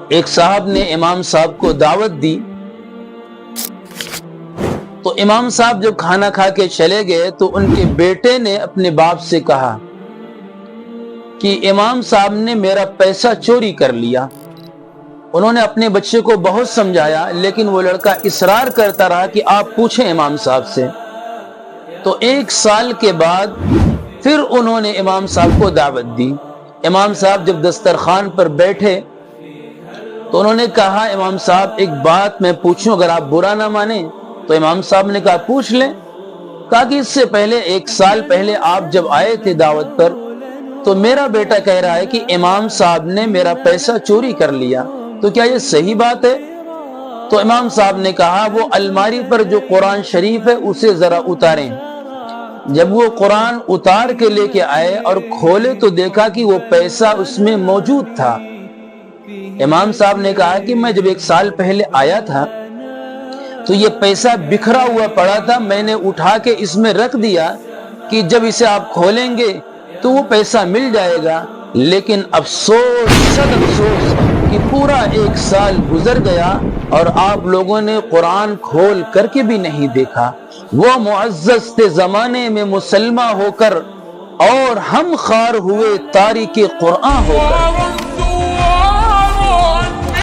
ایک صاحب نے امام صاحب کو دعوت دی، تو امام صاحب جب کھانا کھا کے چلے گئے تو ان کے بیٹے نے اپنے باپ سے کہا کہ امام صاحب نے میرا پیسہ چوری کر لیا۔ انہوں نے اپنے بچے کو بہت سمجھایا، لیکن وہ لڑکا اصرار کرتا رہا کہ آپ پوچھیں امام صاحب سے۔ تو 1 سال کے بعد پھر انہوں نے امام صاحب کو دعوت دی۔ امام صاحب جب دسترخوان پر بیٹھے تو انہوں نے کہا امام صاحب ایک بات میں پوچھوں، اگر آپ برا نہ مانیں تو امام صاحب نے کہا پوچھ لیں۔ کہا کہ اس سے پہلے 1 سال پہلے آپ جب آئے تھے دعوت پر تو میرا بیٹا کہہ رہا ہے کہ امام صاحب نے میرا پیسہ چوری کر لیا، تو کیا یہ صحیح بات ہے؟ تو امام صاحب نے کہا وہ الماری پر جو قرآن شریف ہے اسے ذرا اتاریں۔ جب وہ قرآن اتار کے لے کے آئے اور کھولے تو دیکھا کہ وہ پیسہ اس میں موجود تھا۔ امام صاحب نے کہا کہ میں جب 1 سال پہلے آیا تھا تو یہ پیسہ بکھرا ہوا پڑا تھا، میں نے اٹھا کے اس میں رکھ دیا کہ جب اسے آپ کھولیں گے تو وہ پیسہ مل جائے گا، لیکن افسوس صد افسوس کہ پورا 1 سال گزر گیا اور آپ لوگوں نے قرآن کھول کر کے بھی نہیں دیکھا۔ وہ معزز تھے زمانے میں مسلمہ ہو کر اور ہم خوار ہوئے تاریک قرآن ہو کر۔